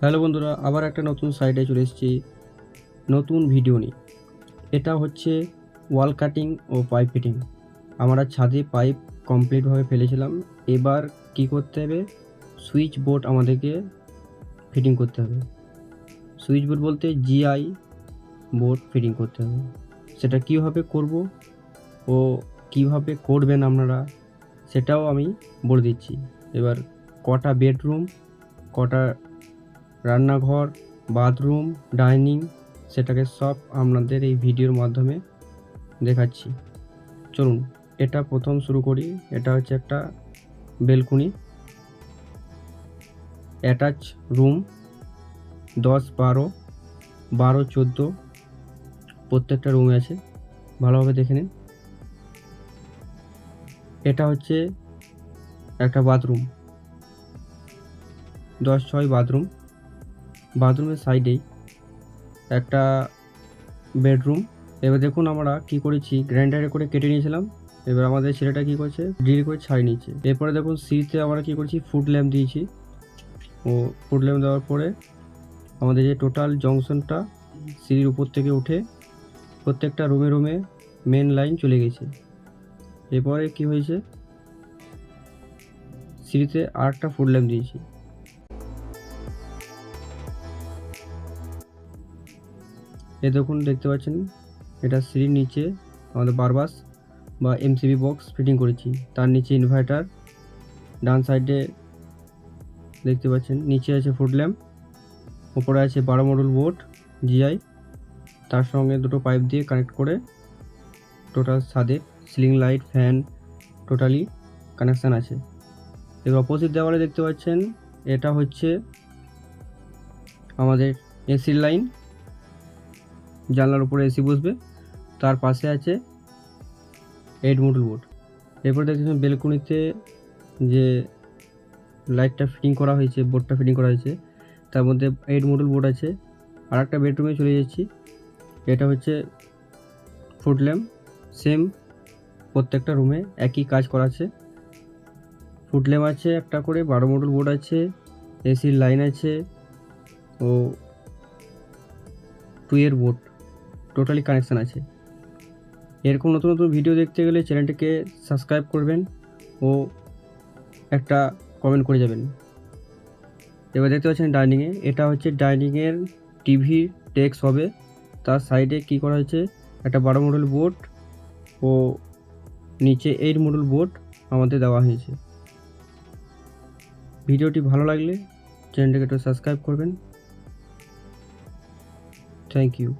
Hello বন্ধুরা, আবার একটা নতুন সাইটে চলে এসেছি নতুন ভিডিও নিয়ে। এটা হচ্ছে ওয়াল কাটিং ও পাইপ ফিটিং। আমরা ছাদে পাইপ কমপ্লিটভাবে ফেলেছিলাম। এবার কি করতে হবে, সুইচ বোর্ড আমাদেরকে ফিটিং করতে হবে। সুইচ বোর্ড বলতে জিআই বোর্ড ফিটিং করতে হবে। সেটা কীভাবে করব ও কিভাবে করবেন আপনারা সেটাও আমি বলে দিচ্ছি। এবার কটা বেডরুম, কটা রান্নাঘর, বাথরুম, ডাইনিং, সেটাকে সব আপনাদের এই ভিডিওর মাধ্যমে দেখাচ্ছি। চলুন এটা প্রথম শুরু করি। এটা হচ্ছে একটা বেলকুনি, অ্যাটাচ রুম, 10, 12, 12, 14 প্রত্যেকটা রুমে আছে, ভালোভাবে দেখে নিন। এটা হচ্ছে একটা বাথরুম, 10, 6 বাথরুম। বাথরুমের সাইডেই একটা বেডরুম। এবার দেখুন আমরা কি করেছি, গ্রাইন্ডারে করে কেটে নিয়েছিলাম। এবার আমাদের ছেলেটা কি করছে, ড্রিল করে ছাড়িয়ে নিচ্ছে। এরপরে দেখুন সিতে আমরা কি করেছি, ফুট ল্যাম্প দিয়েছি। ও ফুট ল্যাম্প দেওয়ার পরে আমাদের যে টোটাল জংশনটা সিঁড়ির উপর থেকে উঠে প্রত্যেকটা রুমে রুমে মেন লাইন চলে গেছে। এরপরে কি হয়েছে, সিঁড়িতে আর একটা ফুট ল্যাম্প দিয়েছি। এ দেখুন দেখতে পাচ্ছেন, এটা সিঁড়ির নিচে আমাদের বারবাস বা এমসিবি বক্স ফিটিং করেছি। তার নিচে ইনভার্টার, ডান সাইডে দেখতে পাচ্ছেন নিচে আছে ফুট ল্যাম্প, উপরে আছে 12 মডেল বোর্ড জিআই, তার সঙ্গে দুটো পাইপ দিয়ে কানেক্ট করে টোটাল ছাদে ceiling light, fan totally connection আছে। এবার অপোজিট দেওয়ালে দেখতে পাচ্ছেন এটা হচ্ছে আমাদের এসির লাইন, জানলার উপরে এসি বসবে। তার পাশে আছে 8 মডেল বোর্ড। এরপর দেখছেন বেলকনিতে যে লাইটটা ফিটিং করা হয়েছে, বোর্ডটা ফিটিং করা হয়েছে, তার মধ্যে 8 মডেল বোর্ড আছে। আর একটা বেডরুমে চলে যাচ্ছি। এটা হচ্ছে ফুট ল্যাম্প, সেম প্রত্যেকটা রুমে একই কাজ করা আছে। ফুট ল্যাম্প আছে একটা করে, 12 মডেল বোর্ড আছে, এসির লাইন আছে ও 2 এর বোর্ড টোটালি কানেকশান আছে। এরকম নতুন নতুন ভিডিও দেখতে গেলে চ্যানেলটিকে সাবস্ক্রাইব করবেন ও একটা কমেন্ট করে যাবেন। এবার দেখতে পাচ্ছেন ডাইনিংয়ে, এটা হচ্ছে ডাইনিংয়ের টিভি ডেস্ক হবে। তার সাইডে কি করা হয়েছে, একটা 12 মডেল বোর্ড ও নিচে 8 মডেল বোর্ড আমাদের দেওয়া হয়েছে। ভিডিওটি ভালো লাগলে চ্যানেলটিকে একটু সাবস্ক্রাইব করবেন। Thank you.